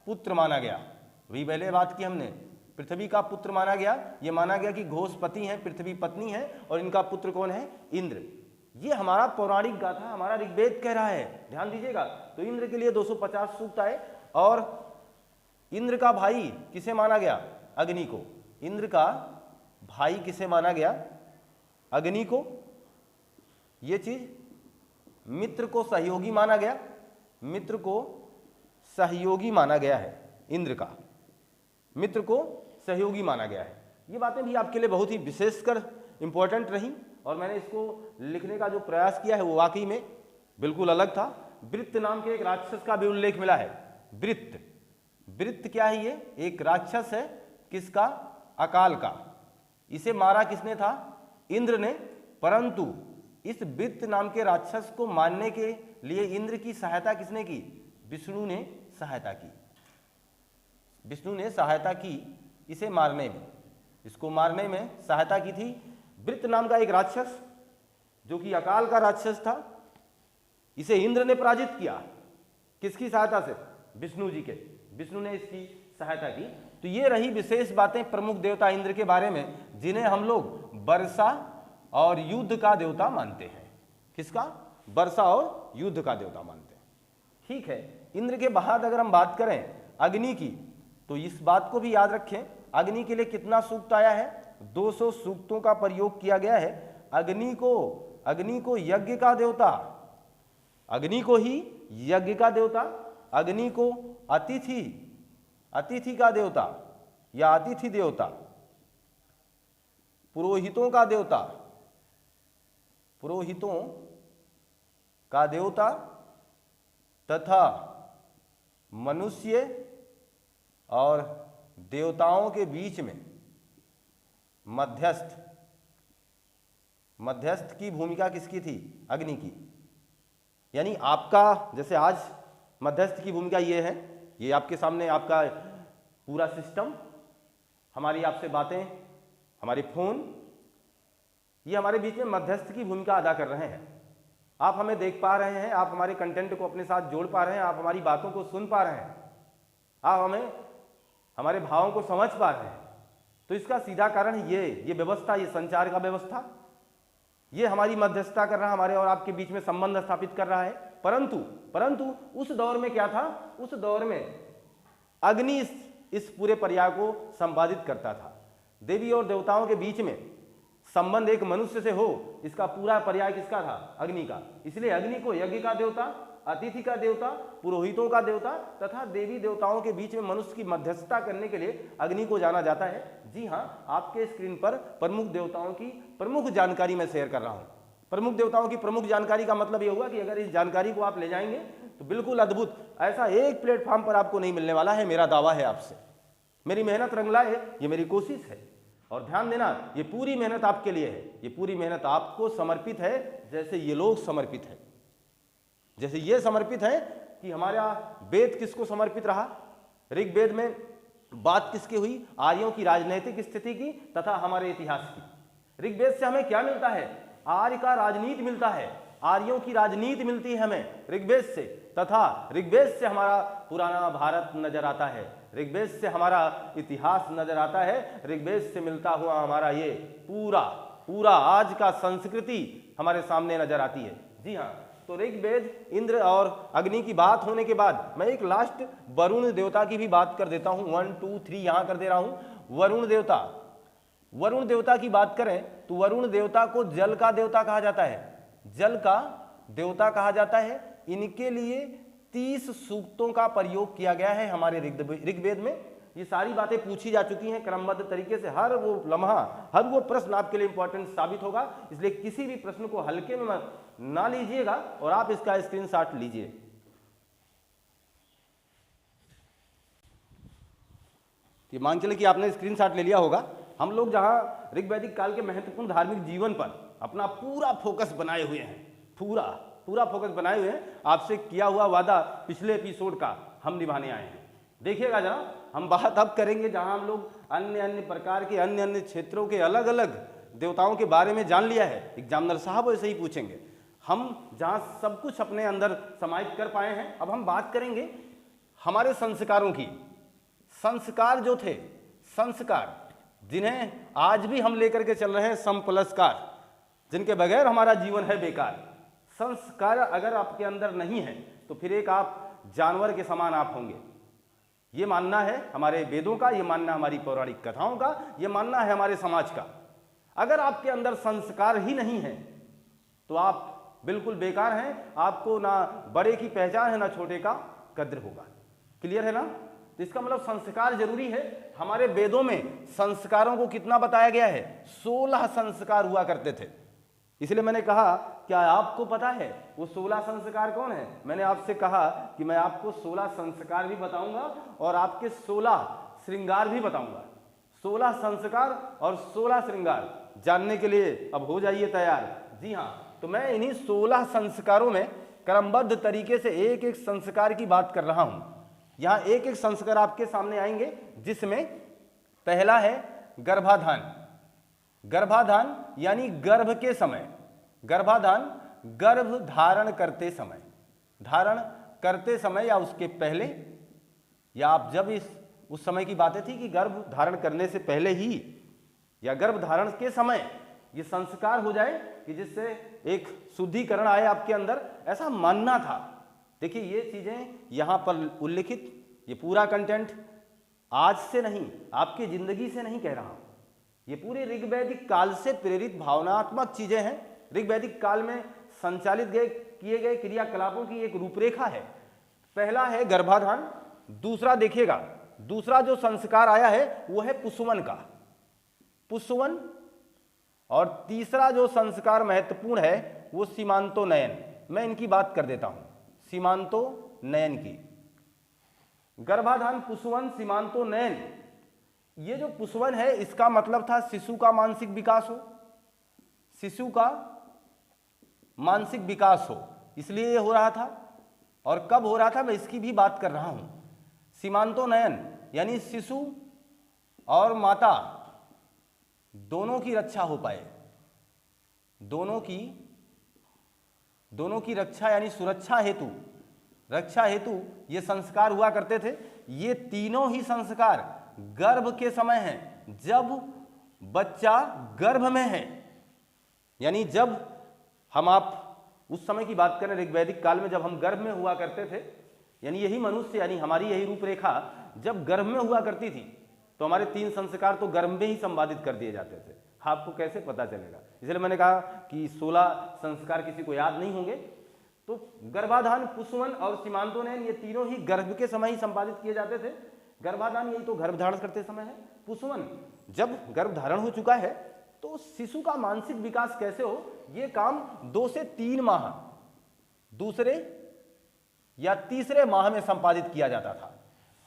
पुत्र माना गया। अभी पहले बात की हमने, पृथ्वी का पुत्र माना गया। ये माना गया कि घोषपति हैं, पृथ्वी पत्नी है और इनका पुत्र कौन है? इंद्र। ये हमारा पौराणिक गाथा, हमारा ऋग्वेद कह रहा है, ध्यान दीजिएगा। तो इंद्र के लिए 250 सूक्त आए। और इंद्र का भाई किसे माना गया? अग्नि को। इंद्र का भाई किसे माना गया? अग्नि को। ये चीज मित्र को सहयोगी माना गया, मित्र को सहयोगी माना गया है। इंद्र का मित्र को सहयोगी माना गया है। ये बातें भी आपके लिए बहुत ही विशेषकर इंपॉर्टेंट रही और मैंने इसको लिखने का जो प्रयास किया है वो वाकई में बिल्कुल अलग था। वृत्त नाम के एक राक्षस का भी उल्लेख मिला है। वृत्त, वृत्त क्या है? ये एक राक्षस है। किसका? अकाल का। इसे मारा किसने था? इंद्र ने। परंतु इस वृत्त नाम के राक्षस को मारने के लिए इंद्र की सहायता किसने की? विष्णु ने सहायता की। विष्णु ने सहायता की इसे मारने में, इसको मारने में सहायता की थी। वृत्त नाम का एक राक्षस जो कि अकाल का राक्षस था, इसे इंद्र ने पराजित किया। किसकी सहायता से? विष्णु जी के। विष्णु ने इसकी सहायता की। तो ये रही विशेष बातें प्रमुख देवता इंद्र के बारे में, जिन्हें हम लोग वर्षा और युद्ध का देवता मानते हैं। किसका? वर्षा और युद्ध का देवता मानते हैं। ठीक है। इंद्र के बाद अगर हम बात करें अग्नि की, तो इस बात को भी याद रखें, अग्नि के लिए कितना सूक्त आया है? 200 सूक्तों का प्रयोग किया गया है। अग्नि को यज्ञ का देवता, अग्नि को ही यज्ञ का देवता, अग्नि को अतिथि का देवता या अतिथि देवता, पुरोहितों का देवता, पुरोहितों का देवता तथा मनुष्य और देवताओं के बीच में मध्यस्थ की भूमिका किसकी थी? अग्नि की। यानी आपका जैसे आज मध्यस्थ की भूमिका ये है, ये आपके सामने आपका पूरा सिस्टम, हमारी आपसे बातें, हमारे फोन, ये हमारे बीच में मध्यस्थ की भूमिका अदा कर रहे हैं। आप हमें देख पा रहे हैं, आप हमारे कंटेंट को अपने साथ जोड़ पा रहे हैं, आप हमारी बातों को सुन पा रहे हैं, आप हमें हमारे भावों को समझ पा रहे हैं। तो इसका सीधा कारण ये व्यवस्था, ये संचार का व्यवस्था, ये हमारी मध्यस्थता कर रहा है, हमारे और आपके बीच में संबंध स्थापित कर रहा है। परंतु उस दौर में क्या था? उस दौर में अग्नि इस पूरे पर्याय को संपादित करता था। देवी और देवताओं के बीच में संबंध एक मनुष्य से हो, इसका पूरा पर्याय किसका था? अग्नि का। इसलिए अग्नि को यज्ञ का देवता, अतिथि का देवता, पुरोहितों का देवता तथा देवी देवताओं के बीच में मनुष्य की मध्यस्थता करने के लिए अग्नि को जाना जाता है। जी हाँ, आपके स्क्रीन पर प्रमुख देवताओं की प्रमुख जानकारी मैं शेयर कर रहा हूँ। प्रमुख देवताओं की प्रमुख जानकारी का मतलब यह हुआ कि अगर इस जानकारी को आप ले जाएंगे तो बिल्कुल अद्भुत, ऐसा एक प्लेटफॉर्म पर आपको नहीं मिलने वाला है। मेरा दावा है आपसे, मेरी मेहनत रंग लाए, ये मेरी कोशिश है। और ध्यान देना, ये पूरी मेहनत आपके लिए है, ये पूरी मेहनत आपको समर्पित है, जैसे ये लोग समर्पित है, जैसे ये समर्पित है कि हमारा वेद किसको समर्पित रहा। ऋग्वेद में बात किसकी हुई? आर्यों की राजनीतिक स्थिति की तथा हमारे इतिहास की। ऋग्वेद से हमें क्या मिलता है? आर्य का राजनीति मिलता है, आर्यों की राजनीति मिलती है हमें ऋग्वेद से, तथा ऋग्वेद से हमारा पुराना भारत नजर आता है, ऋग्वेद से हमारा इतिहास नजर आता है, ऋग्वेद से मिलता हुआ हमारा ये पूरा आज का संस्कृति हमारे सामने नजर आती है। जी हाँ, तो ऋग्वेद, इंद्र और अग्नि की बात होने के बाद मैं एक लास्ट वरुण देवता की भी बात कर देता हूं। 1 2 3 यहां कर दे रहा हूं। वरुण देवता की बात करें तो वरुण देवता को जल का देवता कहा जाता है, जल का देवता कहा जाता है। इनके लिए 30 सूक्तों का प्रयोग किया गया है हमारे ऋग्वेद में। ये सारी बातें पूछी जा चुकी हैं क्रमबद्ध तरीके से। हर वो लम्हा, हर वो प्रश्न आपके लिए इंपॉर्टेंट साबित होगा, इसलिए किसी भी प्रश्न को हल्के में ना लीजिएगा और आप इसका स्क्रीनशॉट लीजिए। ये मान चले कि आपने स्क्रीनशॉट ले लिया होगा। हम लोग जहां ऋग्वैदिक काल के महत्वपूर्ण धार्मिक जीवन पर अपना पूरा फोकस बनाए हुए हैं, पूरा फोकस बनाए हुए हैं। आपसे किया हुआ वादा पिछले एपिसोड का हम निभाने आए हैं। देखिएगा जरा, हम बात अब करेंगे जहां हम लोग अन्य प्रकार के अन्य क्षेत्रों के अलग अलग देवताओं के बारे में जान लिया है। एग्जामिनर साहब वैसे ही पूछेंगे। हम जहां सब कुछ अपने अंदर समाहित कर पाए हैं, अब हम बात करेंगे हमारे संस्कारों की। संस्कार जो थे, संस्कार, जिन्हें आज भी हम लेकर के चल रहे हैं समपुलस्कार, जिनके बगैर हमारा जीवन है बेकार। संस्कार अगर आपके अंदर नहीं है तो फिर एक आप जानवर के समान आप होंगे। ये मानना है हमारे वेदों का, ये मानना हमारी पौराणिक कथाओं का, ये मानना है हमारे समाज का। अगर आपके अंदर संस्कार ही नहीं है तो आप बिल्कुल बेकार हैं। आपको ना बड़े की पहचान है, ना छोटे का कद्र होगा। क्लियर है ना? तो इसका मतलब संस्कार जरूरी है। हमारे वेदों में संस्कारों को कितना बताया गया है? 16 संस्कार हुआ करते थे। इसलिए मैंने कहा, क्या आपको पता है वो 16 संस्कार कौन है? मैंने आपसे कहा कि मैं आपको 16 संस्कार भी बताऊंगा और आपके 16 श्रृंगार भी बताऊंगा। 16 संस्कार और 16 श्रृंगार जानने के लिए अब हो जाइए तैयार। जी हाँ, तो मैं इन्हीं 16 संस्कारों में क्रमबद्ध तरीके से एक एक संस्कार की बात कर रहा हूं। यहां एक एक संस्कार आपके सामने आएंगे, जिसमें पहला है गर्भाधान। गर्भाधान यानी गर्भ के समय, गर्भाधान गर्भ धारण करते समय, धारण करते समय या उसके पहले, या आप जब उस समय की बातें थी कि गर्भ धारण करने से पहले ही या गर्भ धारण के समय ये संस्कार हो जाए कि जिससे एक शुद्धिकरण आए आपके अंदर, ऐसा मानना था। देखिए ये चीजें यहां पर उल्लिखित, ये पूरा कंटेंट आज से नहीं, आपकी जिंदगी से नहीं कह रहा हूं। ये पूरे ऋग्वैदिक काल से प्रेरित भावनात्मक चीजें हैं। ऋग्वैदिक काल में संचालित किए गए क्रियाकलापों की एक रूपरेखा है। पहला है गर्भाधान। दूसरा देखिएगा, दूसरा जो संस्कार आया है वो है पुष्वन का, पुष्वन। और तीसरा जो संस्कार महत्वपूर्ण है वो सीमांतोनयन। मैं इनकी बात कर देता हूं, सीमांतोनयन की। गर्भाधान, पुष्वन, सीमांतोनयन। ये जो पुष्वन है इसका मतलब था शिशु का मानसिक विकास हो, शिशु का मानसिक विकास हो, इसलिए ये हो रहा था। और कब हो रहा था मैं इसकी भी बात कर रहा हूं। सीमांतोनयन यानी शिशु और माता दोनों की रक्षा हो पाए, दोनों की रक्षा यानी सुरक्षा हेतु, रक्षा हेतु ये संस्कार हुआ करते थे। ये तीनों ही संस्कार गर्भ के समय हैं, जब बच्चा गर्भ में है। यानी जब आप उस समय की बात करें, ऋग्वैदिक काल में जब हम गर्भ में हुआ करते थे, यानी यही मनुष्य, यानी हमारी यही रूपरेखा जब गर्भ में हुआ करती थी, तो हमारे 3 संस्कार तो गर्भ में ही संपादित कर दिए जाते थे। आपको कैसे पता चलेगा? इसलिए मैंने कहा कि 16 संस्कार किसी को याद नहीं होंगे। तो गर्भाधान, पुष्वन और सीमांतोनयन ये तीनों ही गर्भ के समय ही संपादित किए जाते थे। गर्भाधान यही तो गर्भ धारण करते समय है। पुष्वन जब गर्भ धारण हो चुका है तो शिशु का मानसिक विकास कैसे हो, ये काम 2 से 3 माह दूसरे या तीसरे माह में संपादित किया जाता था।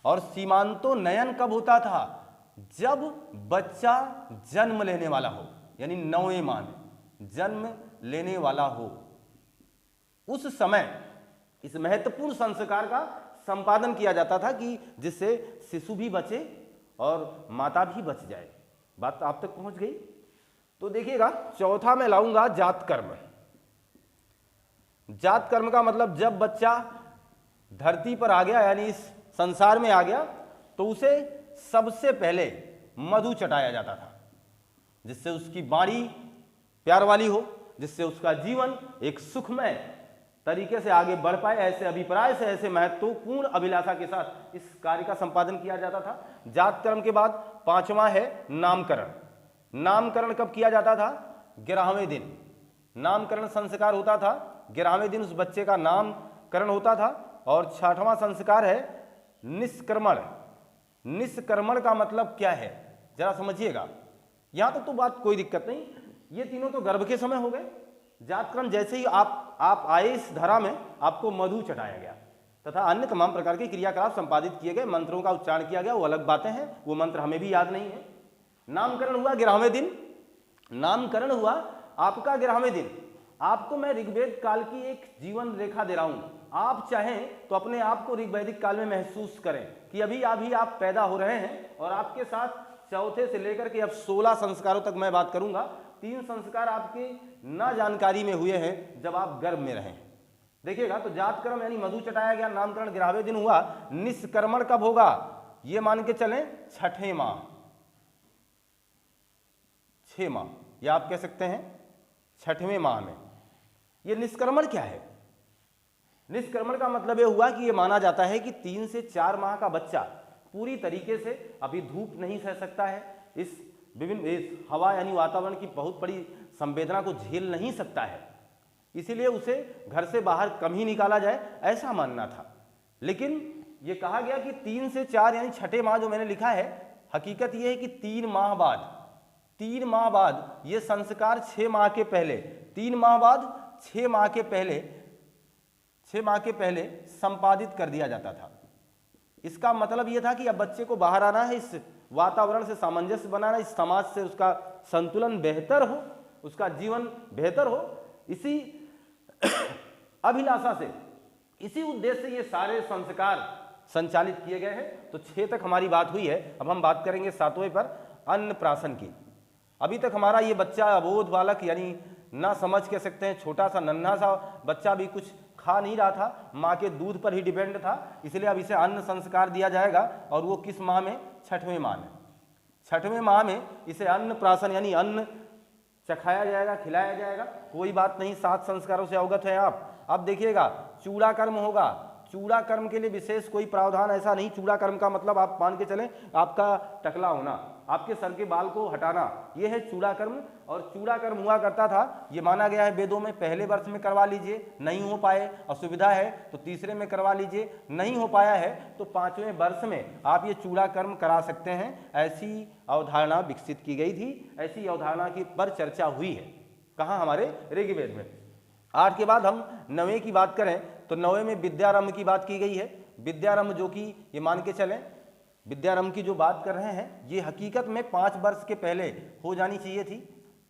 और सीमांतोनयन कब होता था? जब बच्चा जन्म लेने वाला हो, यानी 9वें माह में जन्म लेने वाला हो, उस समय इस महत्वपूर्ण संस्कार का संपादन किया जाता था कि जिससे शिशु भी बचे और माता भी बच जाए। बात आप तक पहुंच गई? तो देखिएगा, चौथा मैं लाऊंगा जात कर्म। जात कर्म का मतलब जब बच्चा धरती पर आ गया, यानी इस संसार में आ गया, तो उसे सबसे पहले मधु चटाया जाता था, जिससे उसकी वाणी प्यार वाली हो, जिससे उसका जीवन एक सुखमय तरीके से आगे बढ़ पाए। ऐसे अभिप्राय से, ऐसे महत्वपूर्ण अभिलाषा के साथ इस कार्य का संपादन किया जाता था। जात कर्म के बाद 5वां है नामकरण। नामकरण कब किया जाता था? 11वें दिन नामकरण संस्कार होता था। 11वें दिन उस बच्चे का नामकरण होता था। और 6वां संस्कार है निष्क्रमण। निष्क्रमण का मतलब क्या है जरा समझिएगा। यहां तक तो बात कोई दिक्कत नहीं, ये तीनों तो गर्भ के समय हो गए। जातकर्म जैसे ही आप आए इस धरा में, आपको मधु चटाया गया तथा अन्य तमाम प्रकार के क्रियाकलाप संपादित किए गए, मंत्रों का उच्चारण किया गया, वो अलग बातें हैं, वो मंत्र हमें भी याद नहीं है। नामकरण हुआ 11वें दिन, नामकरण हुआ आपका 11वें दिन। आपको मैं ऋग्वेद काल की एक जीवन रेखा दे रहा हूं। आप चाहें तो अपने आप को ऋग्वैदिक काल में महसूस करें कि अभी आप पैदा हो रहे हैं और आपके साथ चौथे से लेकर के अब 16 संस्कारों तक मैं बात करूंगा। 3 संस्कार आपके ना जानकारी में हुए हैं जब आप गर्भ में रहें। देखिएगा, तो जातकर्म यानी मधु चटाया गया, नामकरण 11वें दिन हुआ। निष्क्रमण कब होगा? ये मान के चलें 6ठे माह, 6 माह, या आप कह सकते हैं 6वें माह में। ये निष्क्रमण क्या है? निष्क्रमण का मतलब ये हुआ कि ये माना जाता है कि 3 से 4 माह का बच्चा पूरी तरीके से अभी धूप नहीं सह सकता है, इस हवा यानी वातावरण की बहुत बड़ी संवेदना को झेल नहीं सकता है, इसीलिए उसे घर से बाहर कम ही निकाला जाए, ऐसा मानना था। लेकिन ये कहा गया कि 3 से 4 यानी 6ठे माह जो मैंने लिखा है, हकीकत ये है कि 3 माह बाद ये संस्कार 6 माह के पहले, 3 माह बाद 6 माह के पहले संपादित कर दिया जाता था। इसका मतलब यह था कि अब बच्चे को बाहर आना है, इस वातावरण से सामंजस्य बनाना, इस समाज से उसका संतुलन बेहतर हो, उसका जीवन बेहतर हो, इसी अभिलाषा से, इसी उद्देश्य से ये सारे संस्कार संचालित किए गए हैं। तो 6 तक हमारी बात हुई है। अब हम बात करेंगे 7वें पर, अन्नप्राशन की। अभी तक हमारा ये बच्चा अबोध बालक यानी ना समझ कह सकते हैं, छोटा सा नन्हा सा बच्चा भी कुछ खा नहीं रहा था, माँ के दूध पर ही डिपेंड था, इसलिए अब इसे अन्न संस्कार दिया जाएगा। और वो किस माह में? 6वें माह में। 6वें माह में इसे अन्न प्राशन यानी अन्न चखाया जाएगा, खिलाया जाएगा। कोई बात नहीं, 7 संस्कारों से अवगत है आप। अब देखिएगा, चूड़ा कर्म होगा। चूड़ा कर्म के लिए विशेष कोई प्रावधान ऐसा नहीं। चूड़ा कर्म का मतलब आप मान के चलें, आपका टकला होना, आपके सर के बाल को हटाना, यह है चूड़ा कर्म। और चूड़ा कर्म हुआ करता था, ये माना गया है वेदों में, पहले वर्ष में करवा लीजिए, नहीं हो पाए, असुविधा है तो तीसरे में करवा लीजिए, नहीं हो पाया है तो 5वें वर्ष में आप ये चूड़ा कर्म करा सकते हैं। ऐसी अवधारणा विकसित की गई थी, ऐसी अवधारणा की पर चर्चा हुई है। कहाँ? हमारे ऋग्वेद में। 8 के बाद हम 9वें की बात करें तो 9वें में विद्यारंभ की बात की गई है। विद्यारंभ जो कि ये मान के चलें, विद्यारंभ की जो बात कर रहे हैं, ये हकीकत में 5 वर्ष के पहले हो जानी चाहिए थी।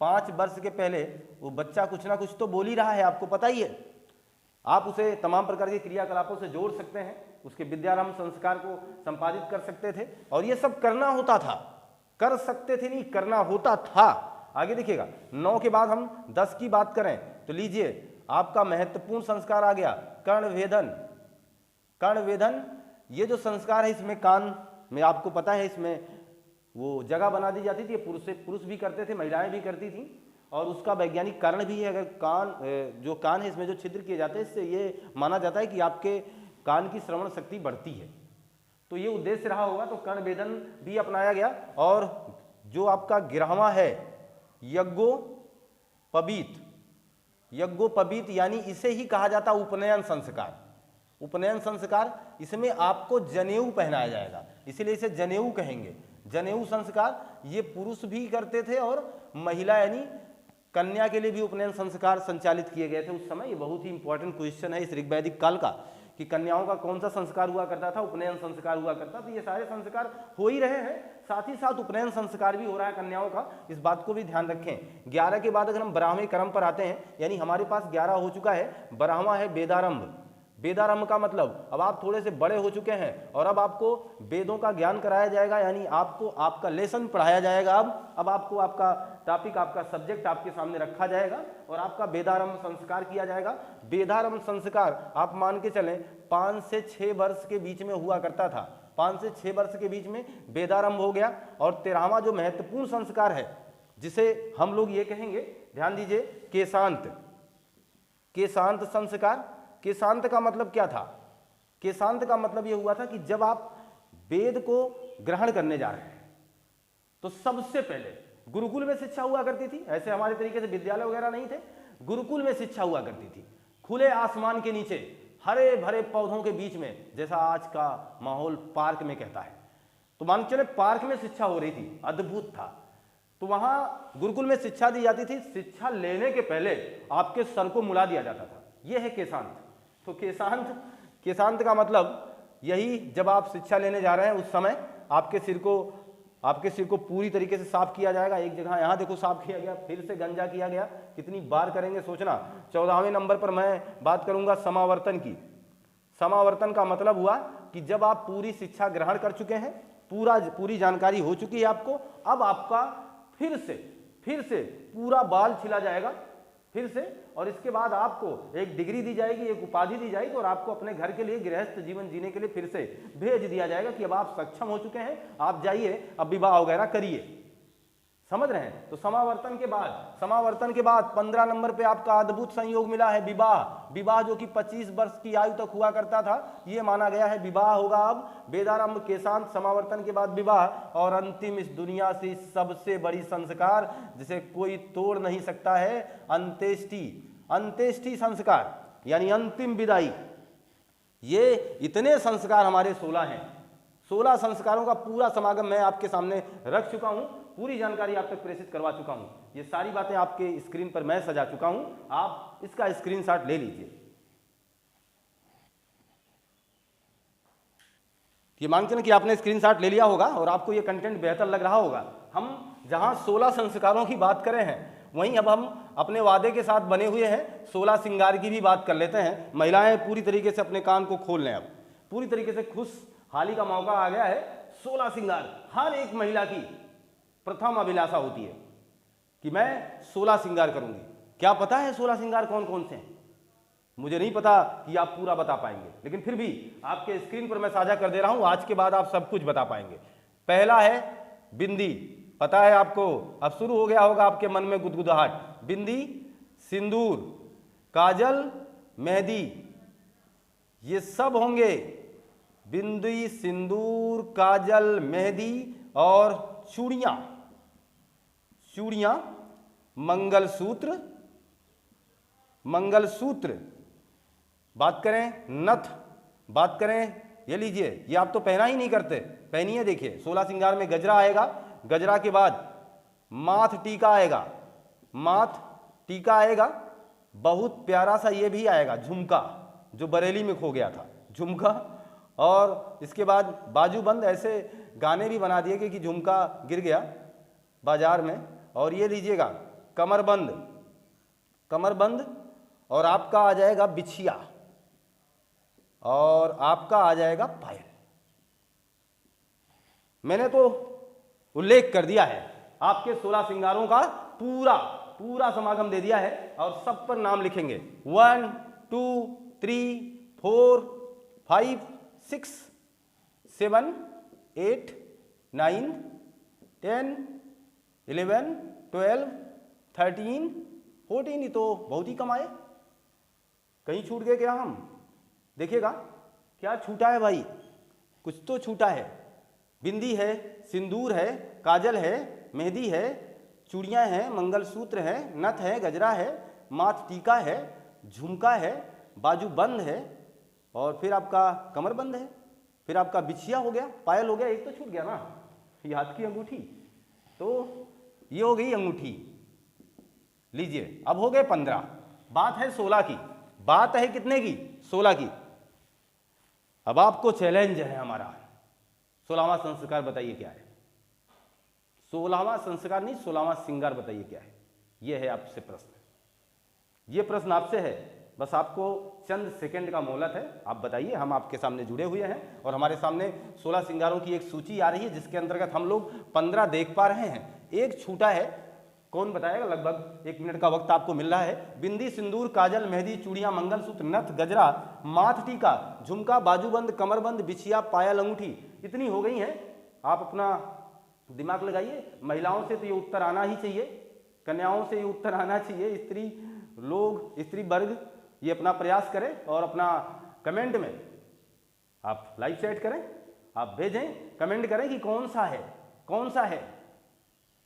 5 वर्ष के पहले वो बच्चा कुछ ना कुछ तो बोल ही रहा है, आपको पता ही है। आप उसे तमाम प्रकार के क्रियाकलापों से जोड़ सकते हैं, उसके विद्यारंभ संस्कार को संपादित कर सकते थे, और ये सब करना होता था। कर सकते थे नहीं, करना होता था। आगे देखिएगा, 9 के बाद हम 10 की बात करें तो लीजिए, आपका महत्वपूर्ण संस्कार आ गया, कर्णवेधन। कर्णवेधन ये जो संस्कार है, इसमें कान में, आपको पता है, इसमें वो जगह बना दी जाती थी, पुरुष भी करते थे, महिलाएं भी करती थी, और उसका वैज्ञानिक कारण भी है। अगर जो कान है, इसमें जो छिद्र किए जाते हैं, इससे ये माना जाता है कि आपके कान की श्रवण शक्ति बढ़ती है। तो ये उद्देश्य रहा होगा, तो कर्णवेधन भी अपनाया गया। और जो आपका 11वां है, यज्ञोपवीत यानी इसे ही कहा जाता उपनयन संस्कार। उपनयन संस्कार, इसमें आपको जनेऊ पहनाया जाएगा, इसीलिए इसे जनेऊ कहेंगे। जनेऊ संस्कार ये पुरुष भी करते थे, और महिला यानी कन्या के लिए भी उपनयन संस्कार संचालित किए गए थे उस समय। ये बहुत ही इंपॉर्टेंट क्वेश्चन है इस ऋग्वैदिक काल का, कि कन्याओं का कौन सा संस्कार हुआ करता था? उपनयन संस्कार हुआ करता। तो ये सारे संस्कार हो ही रहे हैं, साथ ही साथ उपनयन संस्कार भी हो रहा है कन्याओं का, इस बात को भी ध्यान रखें। 11 के बाद अगर हम 12वें क्रम पर आते हैं, यानी हमारे पास 11 हो चुका है, 12वां है वेदारंभ। वेदारंभ का मतलब, अब आप थोड़े से बड़े हो चुके हैं और अब आपको वेदों का ज्ञान कराया जाएगा, यानी आपको आपका लेसन पढ़ाया जाएगा। अब आपको आपका टॉपिक, आपका सब्जेक्ट आपके सामने रखा जाएगा और आपका वेदारंभ संस्कार किया जाएगा। वेदारंभ संस्कार आप मान के चलें 5 से 6 वर्ष के बीच में हुआ करता था। 5 से 6 वर्ष के बीच में वेदारंभ हो गया। और 13वां जो महत्वपूर्ण संस्कार है, जिसे हम लोग ये कहेंगे, ध्यान दीजिए, केशांत संस्कार। केशांत का मतलब क्या था? केशांत का मतलब यह हुआ था कि जब आप वेद को ग्रहण करने जा रहे हैं तो सबसे पहले गुरुकुल में शिक्षा हुआ करती थी। ऐसे हमारे तरीके से विद्यालय वगैरह नहीं थे, गुरुकुल में शिक्षा हुआ करती थी, खुले आसमान के नीचे, हरे भरे पौधों के बीच में, जैसा आज का माहौल पार्क में कहता है। तो मान चले पार्क में शिक्षा हो रही थी, अद्भुत था। तो वहां गुरुकुल में शिक्षा दी जाती थी। शिक्षा लेने के पहले आपके सर को मुड़ा दिया जाता था। यह है केशांत। तो केशांत का मतलब यही, जब आप शिक्षा लेने जा रहे हैं उस समय आपके सिर को पूरी तरीके से साफ किया जाएगा। एक जगह यहाँ देखो साफ किया गया, फिर से गंजा किया गया। कितनी बार करेंगे सोचना। 14वें नंबर पर मैं बात करूंगा समावर्तन की। समावर्तन का मतलब हुआ कि जब आप पूरी शिक्षा ग्रहण कर चुके हैं, पूरी जानकारी हो चुकी है आपको, अब आपका फिर से पूरा बाल छिला जाएगा फिर से, और इसके बाद आपको एक डिग्री दी जाएगी, एक उपाधि दी जाएगी, और आपको अपने घर के लिए गृहस्थ जीवन जीने के लिए फिर से भेज दिया जाएगा कि अब आप सक्षम हो चुके हैं, आप जाइए अब विवाह वगैरह करिए। समझ रहे हैं। तो समावर्तन के बाद 15 नंबर पे आपका अद्भुत संयोग मिला है विवाह जो कि 25 वर्ष की आयु तक हुआ करता था, ये माना गया है विवाह होगा। अब वेदारंभ केशांत, समावर्तन के बाद विवाह, और अंतिम इस दुनिया से सबसे बड़ी संस्कार जिसे कोई तोड़ नहीं सकता है, अंत्येष्टि संस्कार यानी अंतिम विदाई। ये इतने संस्कार हमारे 16 हैं। 16 संस्कारों का पूरा समागम मैं आपके सामने रख चुका हूं, पूरी जानकारी आप तक प्रेषित करवा चुका हूं। ये सारी बातें आपके स्क्रीन पर मैं सजा चुका हूं, आप इसका स्क्रीनशॉट ले लीजिए। ये मान के ना कि आपने स्क्रीनशॉट ले लिया होगा और आपको ये कंटेंट बेहतर लग रहा होगा। हम जहां 16 संस्कारों की बात करें हैं, वहीं अब हम अपने वादे के साथ बने हुए हैं 16 श्रृंगार की भी बात कर लेते हैं। महिलाएं पूरी तरीके से अपने कान को खोल लें, अब पूरी तरीके से खुशहाली का मौका आ गया है। 16 श्रृंगार हर एक महिला की प्रथम अभिलाषा होती है कि मैं 16 श्रृंगार करूंगी। क्या पता है 16 श्रृंगार कौन कौन से हैं? मुझे नहीं पता कि आप पूरा बता पाएंगे, लेकिन फिर भी आपके स्क्रीन पर मैं साझा कर दे रहा हूं, आज के बाद आप सब कुछ बता पाएंगे। पहला है बिंदी, पता है आपको, अब शुरू हो गया होगा आपके मन में गुदगुदाहट। बिंदी, सिंदूर, काजल, मेहंदी, ये सब होंगे। बिंदी, सिंदूर, काजल, मेहंदी और चूड़ियां, मंगलसूत्र, बात करें नथ, बात करें, ये लीजिए, ये आप तो पहना ही नहीं करते, पहनिए। देखिए 16 श्रृंगार में गजरा आएगा, गजरा के बाद माथ टीका आएगा, बहुत प्यारा सा ये भी आएगा झुमका, जो बरेली में खो गया था झुमका। और इसके बाद बाजूबंद, ऐसे गाने भी बना दिए कि झुमका गिर गया बाजार में। और ये लीजिएगा कमरबंद, और आपका आ जाएगा बिछिया, और आपका आ जाएगा पायल। मैंने तो उल्लेख कर दिया है, आपके 16 श्रृंगारों का पूरा समागम दे दिया है, और सब पर नाम लिखेंगे 1 2 3 4 5 6 7 8 9 10 11 12 13 14। ही तो बहुत ही कमाए, कहीं छूट गए क्या हम? देखिएगा क्या छूटा है भाई, कुछ तो छूटा है। बिंदी है, सिंदूर है, काजल है, मेहंदी है, चूड़ियां हैं, मंगलसूत्र है, नथ है, गजरा है, माथ टीका है, झुमका है, बाजूबंद है, और फिर आपका कमरबंद है, फिर आपका बिछिया हो गया, पायल हो गया, एक तो छूट गया ना, ये हाथ की अंगूठी। तो ये हो गई अंगूठी। लीजिए अब हो गए 15, बात है 16 की, बात है कितने की? 16 की। अब आपको चैलेंज है हमारा, 16वां संस्कार बताइए क्या है? 16वां संस्कार नहीं, 16वां श्रृंगार बताइए क्या है? यह है आपसे प्रश्न, ये प्रश्न आपसे है, बस आपको चंद सेकंड का मोहलत है, आप बताइए। हम आपके सामने जुड़े हुए हैं और हमारे सामने 16 श्रृंगारों की एक सूची आ रही है, जिसके अंतर्गत हम लोग 15 देख पा रहे हैं, एक छूटा है। कौन बताएगा? लगभग 1 मिनट का वक्त आपको मिल रहा है। बिंदी, सिंदूर, काजल, मेहंदी, चूड़ियां, मंगलसूत्र, नथ, गजरा, माथ टीका, झुमका, बाजूबंद, कमरबंद, बिछिया, पायल, अंगूठी, इतनी हो गई हैं। आप अपना दिमाग लगाइए। महिलाओं से तो ये उत्तर आना ही चाहिए, कन्याओं से ये उत्तर आना चाहिए, स्त्री लोग, स्त्री वर्ग ये अपना प्रयास करें और अपना कमेंट में आप लाइव चैट करें, आप भेजें, कमेंट करें कि कौन सा है।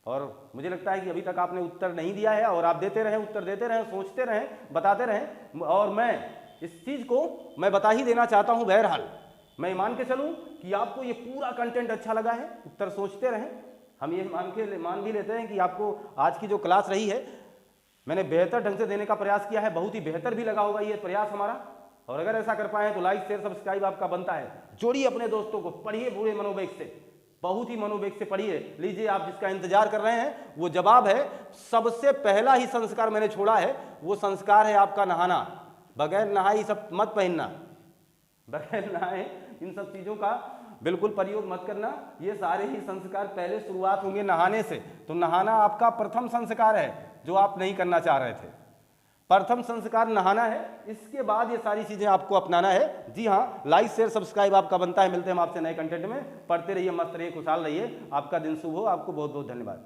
और मुझे लगता है कि अभी तक आपने उत्तर नहीं दिया है, और आप देते रहें, उत्तर देते रहें, सोचते रहें, बताते रहें। और मैं इस चीज़ को मैं बता ही देना चाहता हूं। बहरहाल मैं मान के चलूं कि आपको ये पूरा कंटेंट अच्छा लगा है, उत्तर सोचते रहें। हम ये मान भी लेते हैं कि आपको आज की जो क्लास रही है मैंने बेहतर ढंग से देने का प्रयास किया है, बहुत ही बेहतर भी लगा होगा ये प्रयास हमारा। और अगर ऐसा कर पाए तो लाइक शेयर सब्सक्राइब आपका बनता है। जोड़िए अपने दोस्तों को, पढ़िए पूरे मनोवेग से, बहुत ही मनोवेग से पढ़िए। लीजिए आप जिसका इंतजार कर रहे हैं वो जवाब है। सबसे पहला ही संस्कार मैंने छोड़ा है, वो संस्कार है आपका नहाना। बगैर नहाए सब मत पहनना, बगैर नहाए इन सब चीज़ों का बिल्कुल प्रयोग मत करना। ये सारे ही संस्कार पहले शुरुआत होंगे नहाने से। तो नहाना आपका प्रथम संस्कार है जो आप नहीं करना चाह रहे थे। प्रथम संस्कार नहाना है, इसके बाद ये सारी चीजें आपको अपनाना है। जी हाँ, लाइक शेयर सब्सक्राइब आपका बनता है। मिलते हैं हम आपसे नए कंटेंट में। पढ़ते रहिए, मस्त रहिए, खुशहाल रहिए। आपका दिन शुभ हो। आपको बहुत बहुत धन्यवाद।